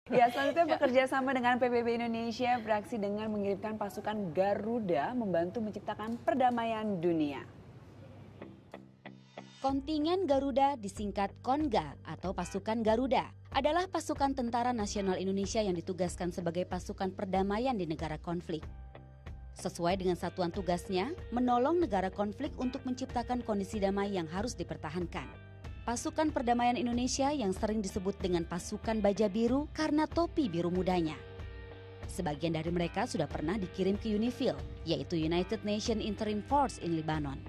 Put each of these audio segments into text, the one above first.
Ya, selanjutnya bekerja sama dengan PBB Indonesia beraksi dengan mengirimkan pasukan Garuda membantu menciptakan perdamaian dunia. Kontingen Garuda disingkat KONGA atau Pasukan Garuda adalah pasukan Tentara Nasional Indonesia yang ditugaskan sebagai pasukan perdamaian di negara konflik. Sesuai dengan satuan tugasnya, menolong negara konflik untuk menciptakan kondisi damai yang harus dipertahankan. Pasukan Perdamaian Indonesia yang sering disebut dengan Pasukan Baja Biru karena topi biru mudanya. Sebagian dari mereka sudah pernah dikirim ke UNIFIL, yaitu United Nations Interim Force in Lebanon.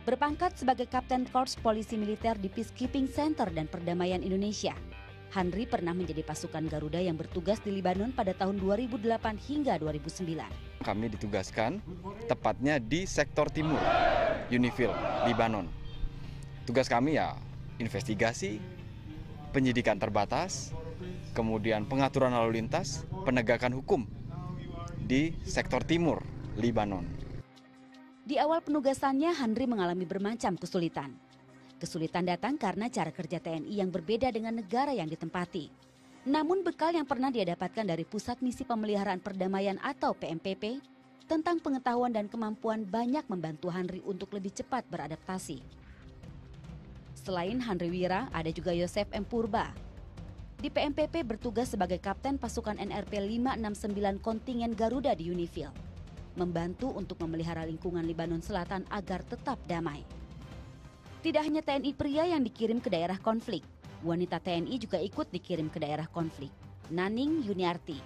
Berpangkat sebagai Kapten Korps Polisi Militer di Peacekeeping Center dan Perdamaian Indonesia, Henry pernah menjadi pasukan Garuda yang bertugas di Lebanon pada tahun 2008 hingga 2009. Kami ditugaskan tepatnya di sektor timur, UNIFIL, Lebanon. Tugas kami ya investigasi, penyidikan terbatas, kemudian pengaturan lalu lintas, penegakan hukum di sektor timur, Lebanon. Di awal penugasannya, Henry mengalami bermacam kesulitan. Kesulitan datang karena cara kerja TNI yang berbeda dengan negara yang ditempati. Namun bekal yang pernah dia dapatkan dari Pusat Misi Pemeliharaan Perdamaian atau PMPP tentang pengetahuan dan kemampuan banyak membantu Henry untuk lebih cepat beradaptasi. Selain Henry Wira, ada juga Yosef M. Purba. Di PMPP bertugas sebagai Kapten Pasukan NRP 569 Kontingen Garuda di UNIFIL. Membantu untuk memelihara lingkungan Lebanon Selatan agar tetap damai. Tidak hanya TNI pria yang dikirim ke daerah konflik, wanita TNI juga ikut dikirim ke daerah konflik. Naning Yuniarti,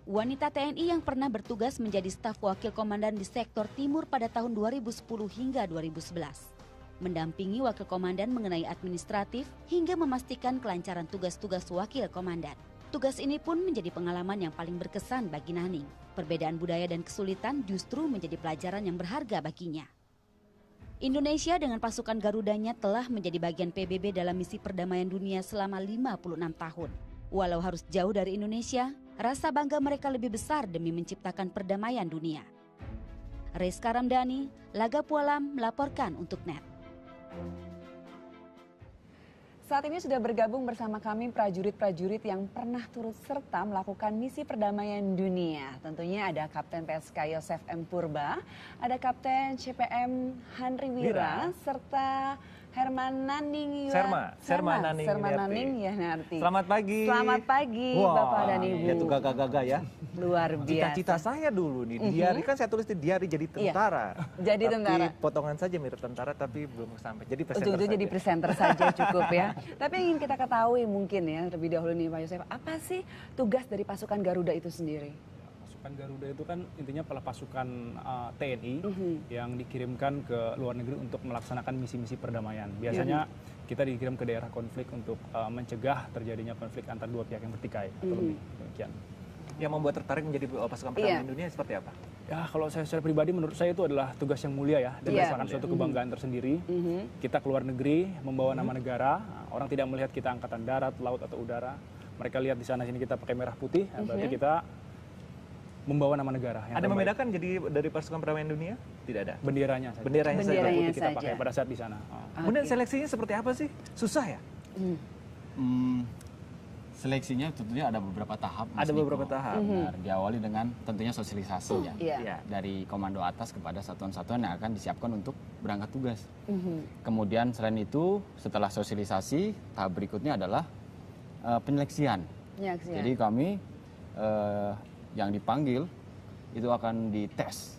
wanita TNI yang pernah bertugas menjadi staf wakil komandan di sektor timur pada tahun 2010 hingga 2011. Mendampingi wakil komandan mengenai administratif hingga memastikan kelancaran tugas-tugas wakil komandan. Tugas ini pun menjadi pengalaman yang paling berkesan bagi Naning. Perbedaan budaya dan kesulitan justru menjadi pelajaran yang berharga baginya. Indonesia dengan pasukan Garudanya telah menjadi bagian PBB dalam misi perdamaian dunia selama 56 tahun. Walau harus jauh dari Indonesia, rasa bangga mereka lebih besar demi menciptakan perdamaian dunia. Rizka Ramdhani, Laga Pualam melaporkan untuk NET. Saat ini sudah bergabung bersama kami prajurit-prajurit yang pernah turut serta melakukan misi perdamaian dunia. Tentunya ada Kapten PSK Yosef M. Purba, ada Kapten CPM Henry Wira, serta Herman Naning Serma Naning Yuniarti. Selamat pagi. Selamat pagi, Bapak dan Ibu. Ya tuh gagah-gagah ya. Luar biasa. Cita-cita saya dulu nih, di diary kan saya tulis di diary jadi tentara. Jadi tentara. Tapi potongan saja mirip tentara tapi belum sampai. Jadi presenter Ujung-ujung saja. jadi presenter saja cukup ya. Tapi ingin kita ketahui mungkin ya terlebih dahulu nih Pak Yosef, apa sih tugas dari pasukan Garuda itu sendiri? Pasukan Garuda itu kan intinya adalah pasukan TNI yang dikirimkan ke luar negeri untuk melaksanakan misi-misi perdamaian. Biasanya kita dikirim ke daerah konflik untuk mencegah terjadinya konflik antar dua pihak yang bertikai atau lebih demikian. Yang membuat tertarik menjadi pasukan perdamaian dunia seperti apa? Ya kalau saya secara pribadi menurut saya itu adalah tugas yang mulia ya dan merupakan suatu kebanggaan tersendiri. Kita keluar negeri membawa nama negara, orang tidak melihat kita angkatan darat, laut atau udara. Mereka lihat di sana sini kita pakai merah putih, berarti kita membawa nama negara. Ada membedakan jadi dari pasukan perdamaian dunia? Tidak ada. Benderanya saja. Benderanya saja. Putih kita pakai pada saat di sana. Kemudian seleksinya seperti apa sih? Susah ya? Seleksinya tentunya ada beberapa tahap. Ada beberapa tahap. Benar, diawali dengan tentunya sosialisasi Iya. dari komando atas kepada satuan-satuan yang akan disiapkan untuk berangkat tugas. Kemudian selain itu setelah sosialisasi tahap berikutnya adalah penyeleksian. Jadi kami yang dipanggil itu akan dites.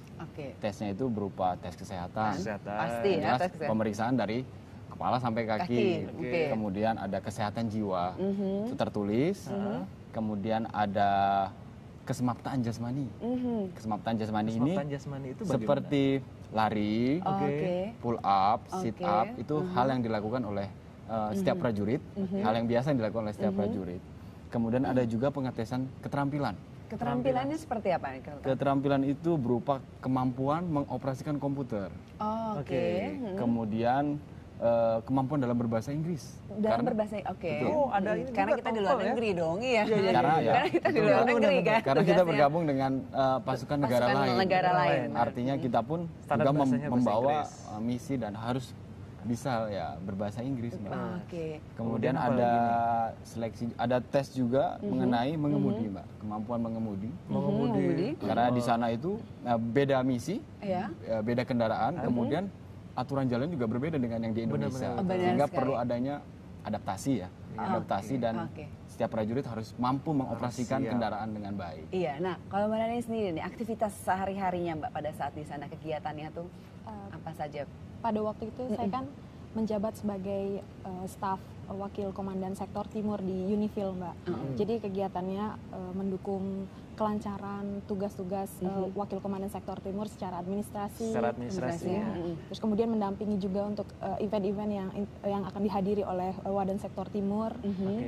Tesnya itu berupa tes kesehatan. Pasti ya, tes kesehatan. Pemeriksaan dari kepala sampai kaki. Kemudian ada kesehatan jiwa, itu tertulis. Kemudian ada kesemaptaan jasmani. Kesemaptaan jasmani ini itu seperti lari, pull up, sit up, itu hal yang dilakukan oleh setiap prajurit, hal yang biasa yang dilakukan oleh setiap prajurit. Kemudian ada juga pengetesan keterampilan. Keterampilannya seperti apa? Keterampilan itu berupa kemampuan mengoperasikan komputer. Kemudian kemampuan dalam berbahasa Inggris. Berbahasa, ada ini karena kita di luar negeri dong, Karena kita di luar negeri kan. Karena kita bergabung dengan pasukan negara lain. Negara lain. Artinya kita pun juga membawa misi dan harus bisa ya berbahasa Inggris, Mbak. Oke. Kemudian ada seleksi, ada tes juga mengenai mengemudi, Mbak, kemampuan mengemudi. Karena di sana itu beda misi, beda kendaraan, kemudian aturan jalan juga berbeda dengan yang di Indonesia, sehingga perlu adanya adaptasi ya, dan setiap prajurit harus mampu mengoperasikan kendaraan dengan baik. Iya, nah kalau Mbak Nani sendiri nih, aktivitas sehari-harinya Mbak pada saat di sana, kegiatannya tuh apa saja? Pada waktu itu saya kan menjabat sebagai staf wakil komandan sektor timur di Unifil, Mbak. Jadi kegiatannya mendukung kelancaran tugas-tugas wakil komandan sektor timur secara administrasi. Terus kemudian mendampingi juga untuk event-event yang akan dihadiri oleh Wadan sektor timur.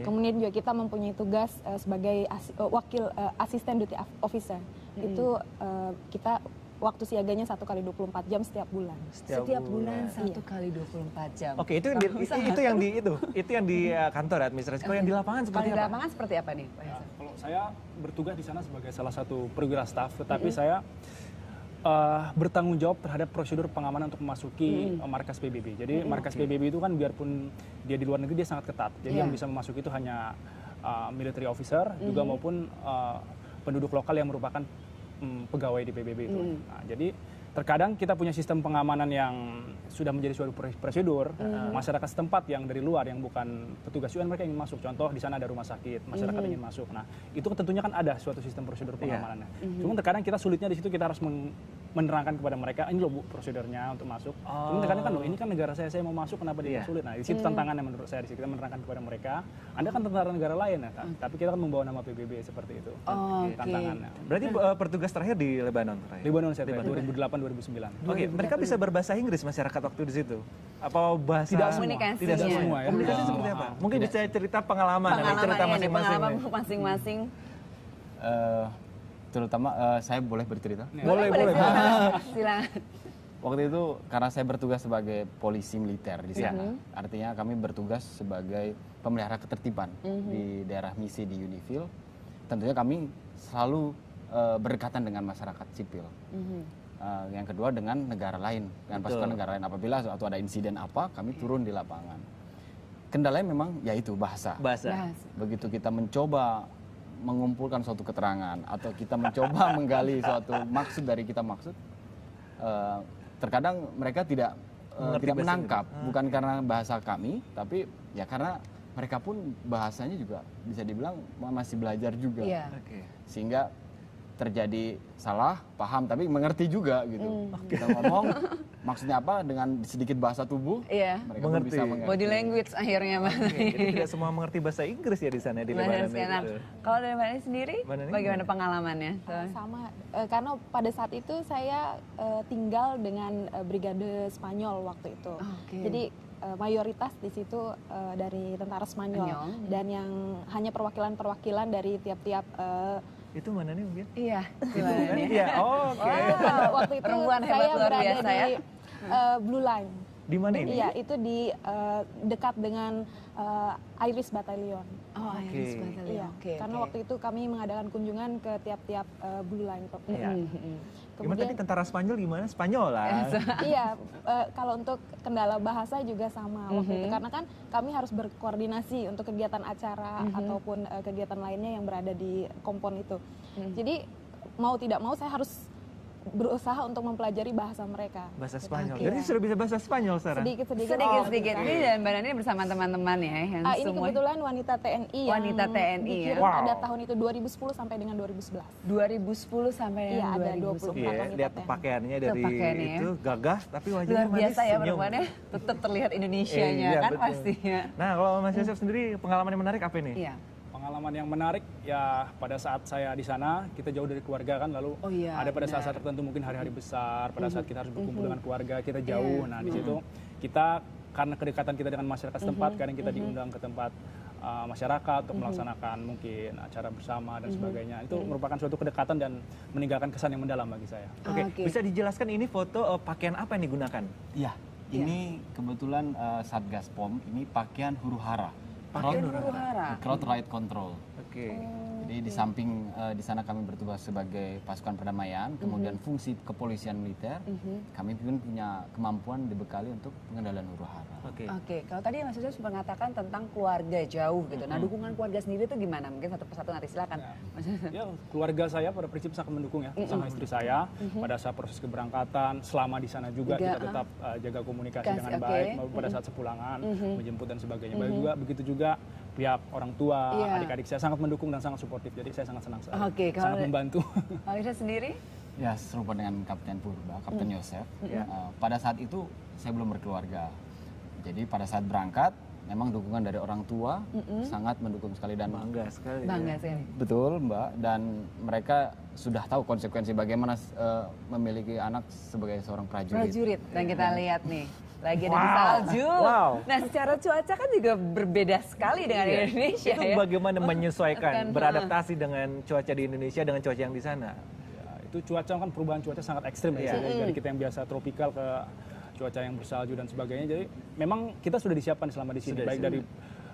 Kemudian juga kita mempunyai tugas sebagai wakil asisten duty officer. Itu kita waktu siaganya 1 kali 24 jam setiap bulan. Setiap bulan 1 kali 24 jam. Oke, itu yang di kantor administrasi. Kalau yang di lapangan seperti apa? Di lapangan seperti apa nih, Pak Hasan? Kalau saya bertugas di sana sebagai salah satu perwira staf, tetapi saya bertanggung jawab terhadap prosedur pengamanan untuk memasuki markas PBB. Jadi markas PBB itu kan biarpun dia di luar negeri dia sangat ketat. Jadi yang bisa memasuki itu hanya military officer juga maupun penduduk lokal yang merupakan pegawai di PBB itu. Nah, jadi terkadang kita punya sistem pengamanan yang sudah menjadi suatu prosedur. Masyarakat setempat yang dari luar, yang bukan petugas UN, mereka ingin masuk. Contoh di sana ada rumah sakit, masyarakat ingin masuk. Nah, itu tentunya kan ada suatu sistem prosedur pengamanannya. Cuma terkadang kita sulitnya di situ, kita harus menerangkan kepada mereka, ini loh Bu prosedurnya untuk masuk. Cuma terkadang kan loh, ini kan negara saya mau masuk, kenapa dia sulit? Nah, di situ tantangannya menurut saya, di situ kita menerangkan kepada mereka. Anda kan tentara negara lain ya, tapi kita kan membawa nama PBB seperti itu. Tantangannya. Berarti pertugas terakhir di Lebanon? Lebanon saya 2008-2009. Oke, mereka bisa berbahasa Inggris masyarakat waktu di situ? Apa bahasa? Tidak semua. Ya. Komunikasi seperti apa? Mungkin bisa cerita pengalaman masing-masing. Terutama saya boleh bercerita? Boleh. Silakan. Waktu itu karena saya bertugas sebagai polisi militer di sana, artinya kami bertugas sebagai pemelihara ketertiban di daerah misi di Unifil. Tentunya kami selalu berdekatan dengan masyarakat sipil. Yang kedua dengan negara lain, dengan pasukan negara lain. Apabila suatu ada insiden apa, kami turun di lapangan. Kendalanya memang yaitu bahasa. Begitu kita mencoba mengumpulkan suatu keterangan atau kita mencoba menggali suatu maksud dari kita terkadang mereka tidak menangkap, bukan karena bahasa kami, tapi ya karena mereka pun bahasanya juga bisa dibilang masih belajar juga, sehingga terjadi salah paham tapi mengerti juga gitu. Kita ngomong maksudnya apa dengan sedikit bahasa tubuh, mereka pun bisa mengerti. Body language akhirnya, Mbak. Jadi tidak semua mengerti bahasa Inggris ya di sana di Lebanon. Kalau dari Mbak Nani sendiri, bagaimana pengalamannya? Sama, karena pada saat itu saya tinggal dengan brigade Spanyol waktu itu. Jadi mayoritas di situ dari tentara Spanyol dan yang hanya perwakilan-perwakilan dari tiap-tiap itu mana nih mungkin? Iya. Iya, oke. Waktu itu perempuan saya hebat luar berada biasa di Blue Line. Di mana ini? Iya, itu di dekat dengan Iris Battalion. Iris Battalion. Iya, karena waktu itu kami mengadakan kunjungan ke tiap-tiap Blue Line. Gimana tadi tentara Spanyol gimana? Spanyol lah. Iya, kalau untuk kendala bahasa juga sama waktu itu. Karena kan kami harus berkoordinasi untuk kegiatan acara ataupun kegiatan lainnya yang berada di kompon itu. Jadi mau tidak mau saya harus berusaha untuk mempelajari bahasa mereka. Bahasa Spanyol. Jadi sudah bisa bahasa Spanyol sekarang? Sedikit. Ini dan Mbak Nani bersama teman-teman ya yang ini semua. kebetulan wanita TNI yang dikirim pada tahun itu 2010 sampai dengan 2011. 2010 sampai dengan 2011. Iya, lihat pakaiannya dari itu gagah tapi wajahnya luar biasa ya senyum. perempuannya. Tetap terlihat Indonesianya kan betul. Pastinya. Nah, kalau Mas Yosef sendiri pengalaman yang menarik apa ini? Iya. Pengalaman yang menarik ya pada saat saya di sana kita jauh dari keluarga kan, lalu ada pada saat-saat tertentu mungkin hari-hari besar pada saat kita harus berkumpul dengan keluarga kita jauh. Nah di situ kita karena kedekatan kita dengan masyarakat setempat kadang kita diundang ke tempat masyarakat untuk melaksanakan mungkin acara bersama dan sebagainya. Itu merupakan suatu kedekatan dan meninggalkan kesan yang mendalam bagi saya. Oke. Bisa dijelaskan ini foto pakaian apa yang digunakan? Iya, ini kebetulan Satgas POM ini pakaian huru hara. Pakaian huru hara. Crowd Riot Control. Oke. Jadi di samping di sana kami bertugas sebagai pasukan perdamaian, kemudian fungsi kepolisian militer, kami pun punya kemampuan dibekali untuk pengendalian huru-hara. Oke. Kalau tadi Mas Yusuf sempat mengatakan tentang keluarga jauh gitu. Nah, dukungan keluarga sendiri itu gimana? Mungkin satu persatu nanti silakan. Ya, keluarga saya pada prinsip sangat mendukung ya, sama istri saya pada saat proses keberangkatan, selama di sana juga kita tetap jaga komunikasi dengan baik, pada saat sepulangan, menjemput dan sebagainya. Begitu juga pihak orang tua, adik-adik saya sangat mendukung dan sangat suportif. Jadi saya sangat senang sekali, sangat membantu. Alisa sendiri? Ya, serupa dengan Kapten Purba, Kapten Yosef. Pada saat itu saya belum berkeluarga. Jadi pada saat berangkat, memang dukungan dari orang tua sangat mendukung sekali dan bangga sekali. Bangga sekali. Betul, Mbak. Dan mereka sudah tahu konsekuensi bagaimana memiliki anak sebagai seorang prajurit. Dan kita lihat nih, lagi ada di salju. Nah, secara cuaca kan juga berbeda sekali dengan Indonesia. Itu bagaimana menyesuaikan, beradaptasi dengan cuaca di Indonesia dengan cuaca yang di sana? Ya, itu cuaca kan perubahan cuaca sangat ekstrim ya. Dari kita yang biasa tropikal ke cuaca yang bersalju dan sebagainya. Jadi memang kita sudah disiapkan selama di sini, baik dari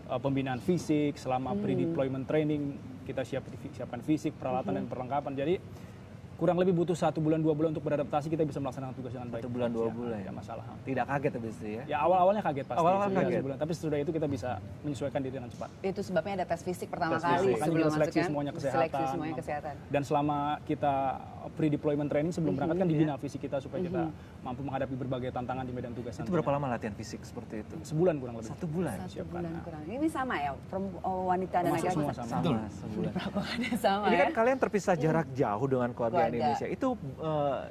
pembinaan fisik, selama pre-deployment training kita siapkan fisik, peralatan dan perlengkapan. Jadi kurang lebih butuh 1 bulan 2 bulan untuk beradaptasi, kita bisa melaksanakan tugas dengan baik. 1 bulan 2 bulan ya masalah. Tidak kaget habis itu ya? Ya awalnya kaget pasti. Awal kaget. Sebulan. Tapi sesudah itu kita bisa menyesuaikan diri dengan cepat. Itu sebabnya ada tes fisik pertama kali sebelum masuk seleksi semuanya kesehatan. Dan selama kita pre-deployment training sebelum berangkat kan dibina fisik kita supaya kita mampu menghadapi berbagai tantangan di medan tugas. Itu berapa lama latihan fisik seperti itu? Sebulan kurang lebih. 1 bulan. 1 bulan kurang. Ini sama ya, wanita dan laki-laki sama. Sebulan. Sama. Ini kan kalian terpisah jarak jauh dengan keluarga Indonesia. Itu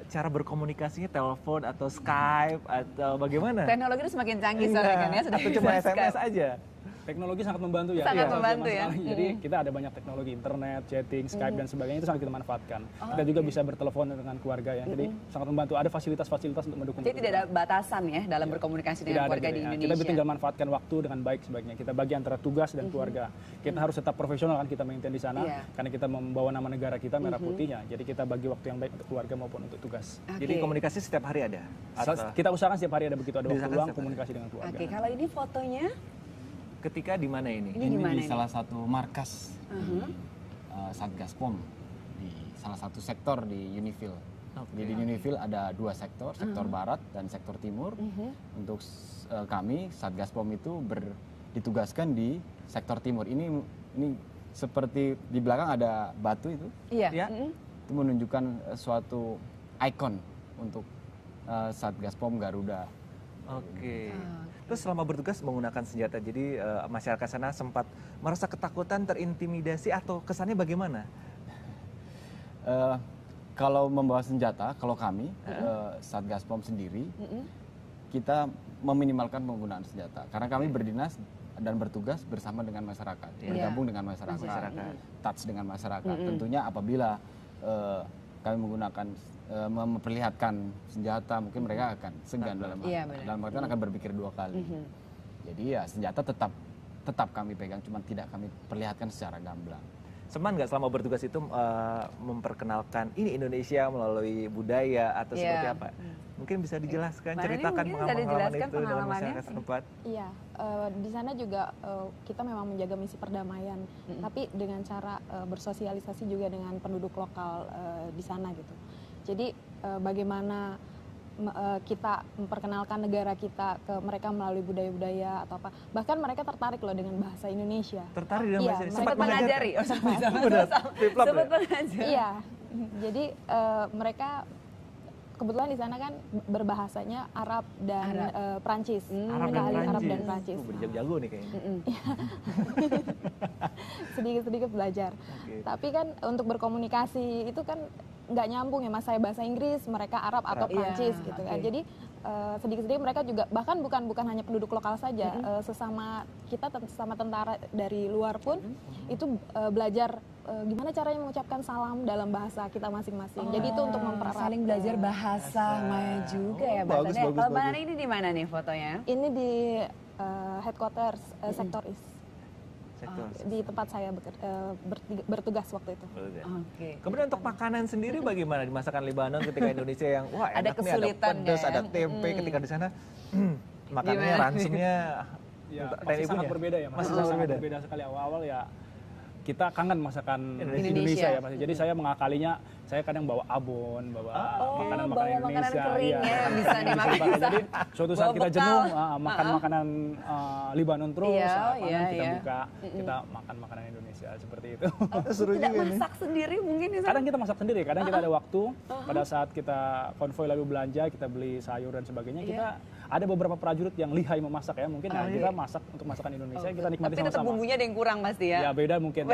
cara berkomunikasinya telepon atau Skype atau bagaimana? Teknologi itu semakin canggih sekarang kan ya, sudah atau cuma SMS aja. Teknologi sangat membantu ya. Sangat membantu ya. Jadi kita ada banyak teknologi, internet, chatting, Skype dan sebagainya itu sangat kita manfaatkan. Kita juga bisa bertelepon dengan keluarga ya. Jadi sangat membantu. Ada fasilitas-fasilitas untuk mendukung. Jadi tidak ada batasan ya dalam berkomunikasi dengan keluarga di Indonesia. Kita tinggal manfaatkan waktu dengan baik sebaiknya. Kita bagi antara tugas dan keluarga. Kita harus tetap profesional kan, kita maintain di sana karena kita membawa nama negara kita merah putihnya. Jadi kita bagi waktu yang baik untuk keluarga maupun untuk tugas. Jadi komunikasi setiap hari ada? Kita usahakan setiap hari ada, begitu ada waktu luang komunikasi dengan keluarga. Oke, kalau ini fotonya ketika di mana ini? Ini di salah satu markas di Satgas POM, di salah satu sektor di Unifil. Jadi di Unifil ada 2 sektor, sektor barat dan sektor timur. Untuk kami Satgas POM itu ditugaskan di sektor timur. Ini seperti di belakang ada batu itu. Iya. Itu menunjukkan suatu ikon untuk Satgas POM Garuda. Oke. Terus selama bertugas menggunakan senjata, jadi masyarakat sana sempat merasa ketakutan, terintimidasi atau kesannya bagaimana? Kalau membawa senjata, kalau kami Satgas POM sendiri, kita meminimalkan penggunaan senjata karena kami berdinas dan bertugas bersama dengan masyarakat, bergabung dengan masyarakat, touch dengan masyarakat. Tentunya apabila kami menggunakan memperlihatkan senjata, mungkin mereka akan segan dalam artian akan berpikir 2 kali. Jadi ya senjata tetap kami pegang, cuma tidak kami perlihatkan secara gamblang. Seman nggak selama bertugas itu memperkenalkan ini Indonesia melalui budaya atau seperti apa? Mungkin bisa dijelaskan, ceritakan pengalaman itu dengan masyarakat setempat. Iya, di sana juga kita memang menjaga misi perdamaian, tapi dengan cara bersosialisasi juga dengan penduduk lokal di sana gitu. Jadi bagaimana kita memperkenalkan negara kita ke mereka melalui budaya-budaya atau apa. Bahkan mereka tertarik loh dengan bahasa Indonesia. Tertarik dengan bahasa Indonesia? Sempat mengajari? Sempat mengajari? Iya, jadi mereka kebetulan di sana kan berbahasanya Arab dan Prancis. Arab dan Prancis. Berjago nih kayaknya. Sedikit-sedikit belajar. Tapi kan untuk berkomunikasi itu kan nggak nyambung ya, mas saya bahasa Inggris, mereka Arab atau Prancis gitu kan. Jadi sedikit-sedikit mereka juga bahkan bukan hanya penduduk lokal saja, sesama tentara dari luar pun itu belajar gimana caranya mengucapkan salam dalam bahasa kita masing-masing. Jadi itu untuk mempererat. Saling belajar bahasa Maya juga ya bahasanya. Kalau Mbak Nana ini di mana nih fotonya? Ini di headquarters Sektor East. Di tempat saya bertugas waktu itu. Kemudian untuk makanan sendiri bagaimana di masakan Libanon ketika Indonesia yang wah ada enaknya, kesulitan, ada pedas, ada tempe, ketika di sana makanannya ransumnya ya, masih sangat berbeda ya, masih sangat berbeda sekali. Awal-awal ya kita kangen masakan Indonesia ya pasti. Jadi saya mengakalinya, saya kadang bawa abon, bawa makanan-makanan Indonesia. Kering ya, bisa dimakan. Jadi suatu saat kita jenuh makan makanan Libanon terus, kita buka, kita makan makanan Indonesia seperti itu. Seru juga nih. Masak sendiri mungkin ya? Kadang kita masak sendiri, kadang kita ada waktu pada saat kita konvoy lalu belanja, kita beli sayur dan sebagainya, kita ada beberapa prajurit yang lihai memasak ya, mungkin kita masak untuk masakan Indonesia, kita nikmati sama-sama. Tapi tetap bumbunya ada yang kurang pasti ya? Ya beda mungkin.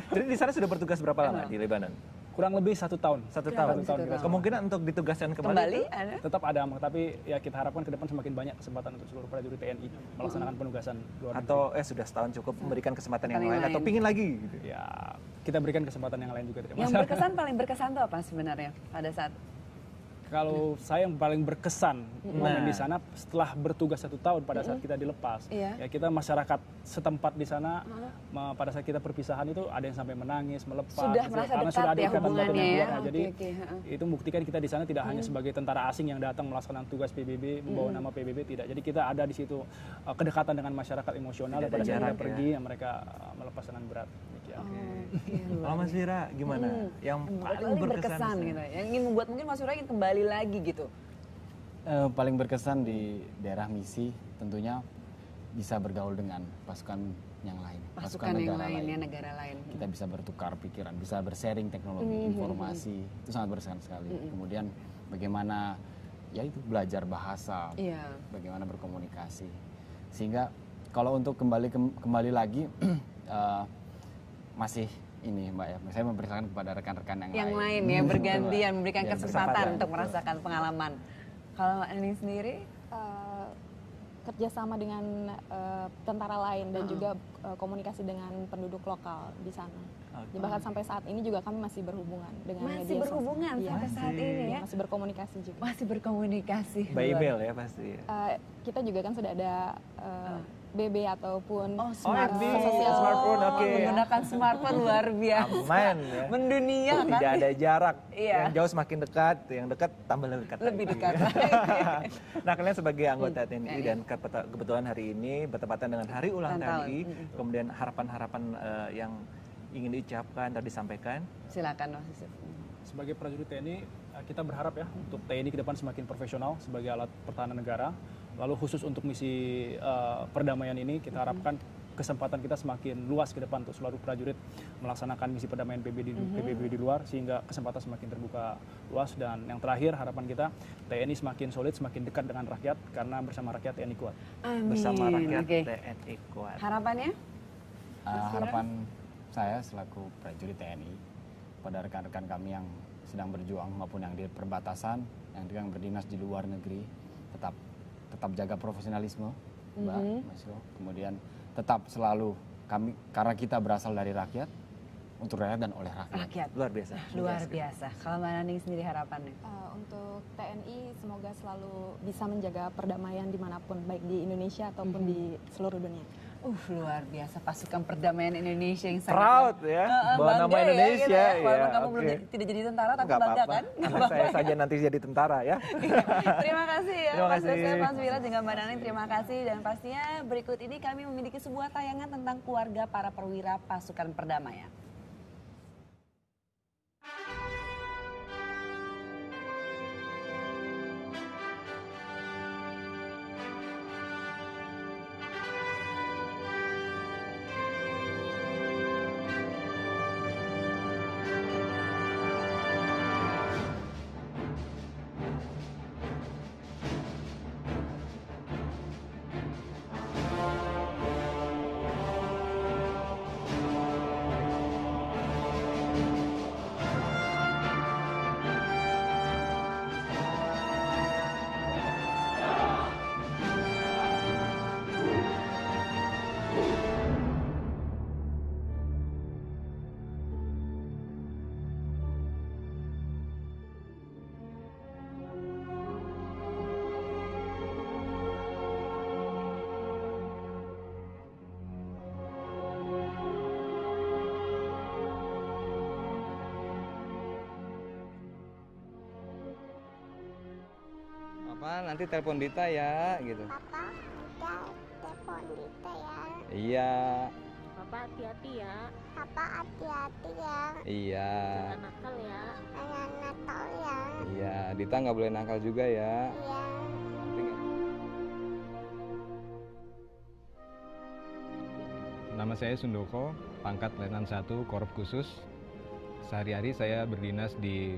Jadi di sana sudah bertugas berapa lama di Lebanon? Kurang lebih 1 tahun. 1 tahun. Kemungkinan untuk ditugaskan kembali ada? Tetap ada, tapi ya kita harapkan ke depan semakin banyak kesempatan untuk seluruh prajurit TNI melaksanakan penugasan luar negeri. Atau sudah setahun cukup memberikan kesempatan yang lain atau pingin lagi? Gitu. Ya kita berikan kesempatan yang lain juga. Yang paling berkesan itu apa sebenarnya pada saat? Kalau saya yang paling berkesan momen di sana setelah bertugas 1 tahun pada saat kita dilepas, ya kita masyarakat setempat di sana pada saat kita perpisahan itu ada yang sampai menangis, melepas, karena sudah ada ikatan batin yang kuat. Jadi itu membuktikan kita di sana tidak hanya sebagai tentara asing yang datang melaksanakan tugas PBB, membawa nama PBB, tidak. Jadi kita ada di situ kedekatan dengan masyarakat emosional, dan pada saat kita pergi mereka melepas dengan berat. Kalau Mas Vira gimana? Yang paling berkesan gitu, yang ingin membuat mungkin Mas Vira ingin kembali lagi gitu. Paling berkesan di daerah misi tentunya bisa bergaul dengan pasukan yang lain, pasukan negara lain. Kita bisa bertukar pikiran, bisa bersharing teknologi, informasi, itu sangat berkesan sekali. Kemudian bagaimana ya itu belajar bahasa, bagaimana berkomunikasi, sehingga kalau untuk kembali lagi masih ini Mbak ya, saya mempersilakan kepada rekan-rekan yang lain ya, bergantian memberikan kesempatan untuk merasakan pengalaman. Kalau Mbak Neni sendiri? Kerjasama dengan tentara lain dan juga komunikasi dengan penduduk lokal di sana. Bahkan sampai saat ini juga kami masih berhubungan dengan media sosial. Sampai saat ini ya? Masih berkomunikasi juga. Masih berkomunikasi. By email ya pasti. Kita juga kan sudah ada BB ataupun smartphone, menggunakan smartphone luar biasa. Aman ya. Mendunia kan. Tidak ada jarak. Yang jauh semakin dekat, yang dekat tambah lebih dekat. Nah, kalian sebagai anggota TNI dan kebetulan hari ini bertepatan dengan Hari Ulang TNI, kemudian harapan-harapan yang ingin diucapkan atau disampaikan. Silakan Mas Yusuf. Sebagai prajurit TNI, kita berharap ya untuk TNI ke depan semakin profesional sebagai alat pertahanan negara. Lalu khusus untuk misi perdamaian ini kita harapkan kesempatan kita semakin luas ke depan untuk seluruh prajurit melaksanakan misi perdamaian PBB di luar, sehingga kesempatan semakin terbuka luas. Dan yang terakhir harapan kita TNI semakin solid, semakin dekat dengan rakyat, karena bersama rakyat TNI kuat. Amin. Bersama rakyat TNI kuat. Harapannya? Harapan saya selaku prajurit TNI pada rekan-rekan kami yang sedang berjuang maupun yang di perbatasan, yang berdinas di luar negeri, tetap jaga profesionalisme, Mbak, Mas Yo. Kemudian tetap selalu kami, karena kita berasal dari rakyat, untuk rakyat dan oleh rakyat. Luar biasa. Luar biasa. Kalau Mbak Nani sendiri harapannya? Untuk TNI semoga selalu bisa menjaga perdamaian dimanapun, baik di Indonesia ataupun di seluruh dunia. Luar biasa, pasukan perdamaian Indonesia yang sangat proud ya, bawa nama Indonesia. Ya, gitu ya. Walaupun kamu belum tidak jadi tentara, tapi bangga kan? Saya saja nanti jadi tentara ya. Terima kasih ya, Mas Yusuf, Mas Vira, juga Mbak Nani. Terima kasih, dan pastinya berikut ini kami memiliki sebuah tayangan tentang keluarga para perwira pasukan perdamaian. Papa nanti telepon Dita ya, gitu. Papa, udah telepon Dita ya. Iya. Papa hati-hati ya. Papa hati-hati ya. Iya. Jangan nakal ya. Jangan nakal ya. Iya, Dita nggak boleh nakal juga ya. Iya. Nama saya Sundoko, pangkat Letnan 1 Korup Khusus. Sehari-hari saya berdinas di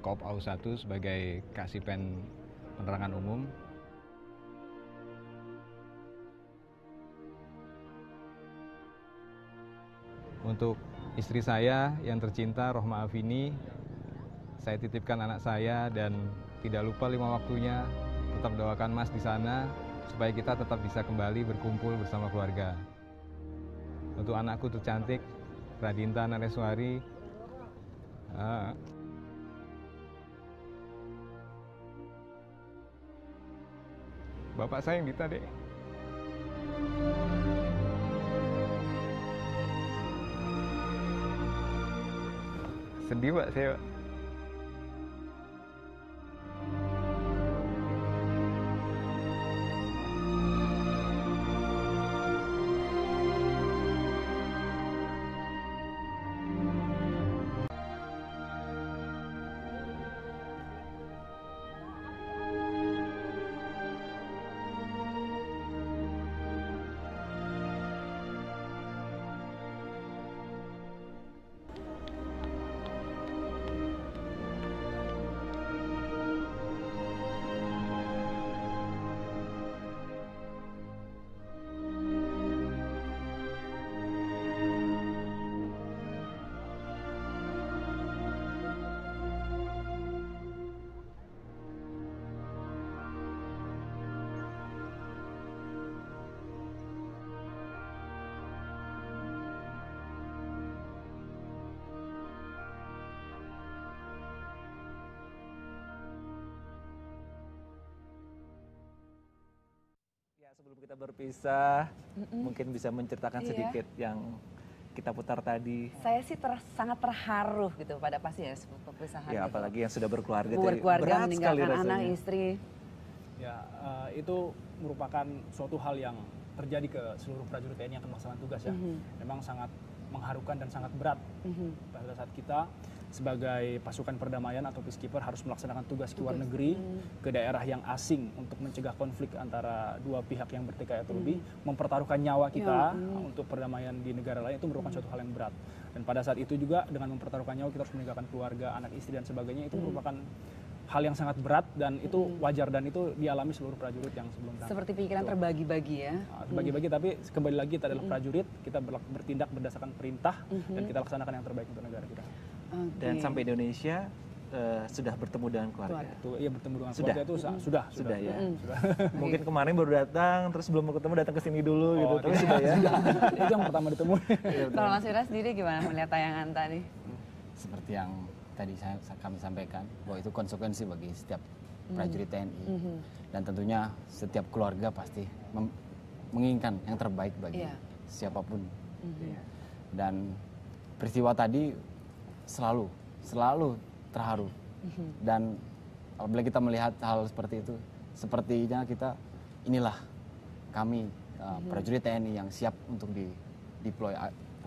Koop AU1 sebagai Kasipen Penerangan Umum. Untuk istri saya yang tercinta, Rohma Afini, saya titipkan anak saya dan tidak lupa 5 waktunya, tetap doakan Mas di sana supaya kita tetap bisa kembali berkumpul bersama keluarga. Untuk anakku tercantik, Radinta Nareswari, Bapak sayang Dita, Dek. Sedih, Pak, saya, Pak. Sebelum kita berpisah, mungkin bisa menceritakan sedikit yang kita putar tadi. Saya sih sangat terharu gitu pada pasti ya perpisahan. Ya, gitu. Apalagi yang sudah berkeluarga, berkeluarga berat sekali meninggalkan rasanya. anak, istri. Ya, itu merupakan suatu hal yang terjadi ke seluruh prajurit TNI yang akan melaksanakan tugas ya. Memang sangat mengharukan dan sangat berat pada saat kita sebagai pasukan perdamaian atau peacekeeper harus melaksanakan tugas ke luar negeri, ke daerah yang asing untuk mencegah konflik antara dua pihak yang bertikai atau lebih, mempertaruhkan nyawa kita untuk perdamaian di negara lain, itu merupakan suatu hal yang berat. Dan pada saat itu juga dengan mempertaruhkan nyawa kita harus meninggalkan keluarga, anak istri dan sebagainya, itu merupakan hal yang sangat berat dan itu wajar dan itu dialami seluruh prajurit yang sebelum berangkat. Seperti pikiran terbagi-bagi ya. Terbagi-bagi, tapi kembali lagi kita adalah prajurit, kita bertindak berdasarkan perintah dan kita laksanakan yang terbaik untuk negara kita. Dan sampai Indonesia sudah bertemu dengan keluarga. Iya, bertemu dengan keluarga itu sudah ya. Mungkin kemarin baru datang, terus belum ketemu datang ke sini dulu gitu. Tapi sudah ya. Itu yang pertama ditemui. Kalau Mas Wira sendiri gimana melihat tayangan tadi? Seperti yang tadi kami sampaikan, bahwa itu konsekuensi bagi setiap prajurit TNI. Dan tentunya setiap keluarga pasti menginginkan yang terbaik bagi siapapun. Dan peristiwa tadi selalu terharu. Dan apabila kita melihat hal seperti itu, sepertinya inilah kami prajurit TNI yang siap untuk deploy,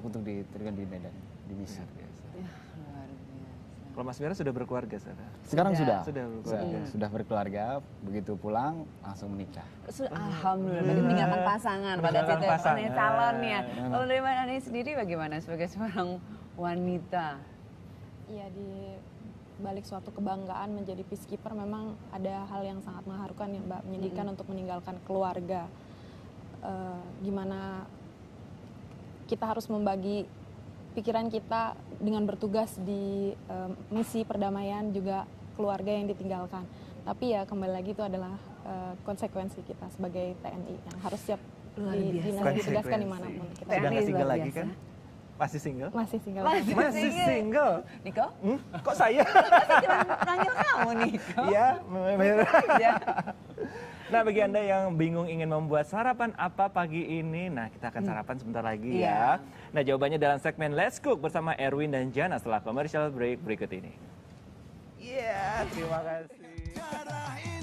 untuk diterjun di medan, di misi. Kalau Mas Wira sudah berkeluarga sekarang? Sekarang sudah berkeluarga, begitu pulang langsung menikah. Alhamdulillah, berarti meninggalkan pasangan pada titik calonnya. Kalau dari Mbak Nani sendiri bagaimana sebagai seorang wanita? Iya, di balik suatu kebanggaan menjadi peacekeeper memang ada hal yang sangat mengharukan ya Mbak, menyedihkan untuk meninggalkan keluarga. Gimana kita harus membagi pikiran kita dengan bertugas di misi perdamaian, juga keluarga yang ditinggalkan. Tapi ya kembali lagi itu adalah konsekuensi kita sebagai TNI yang harus siap ditugaskan dimanapun. Kita sudah nggak single lagi kan? Masih single? Masih single. Masih single. Niko? Kok saya? Panggil kamu Niko. Iya. Nah, bagi Anda yang bingung ingin membuat sarapan apa pagi ini, nah kita akan sarapan sebentar lagi ya. Nah, jawabannya dalam segmen Let's Cook bersama Erwin dan Jana setelah commercial break berikut ini. Iya, terima kasih.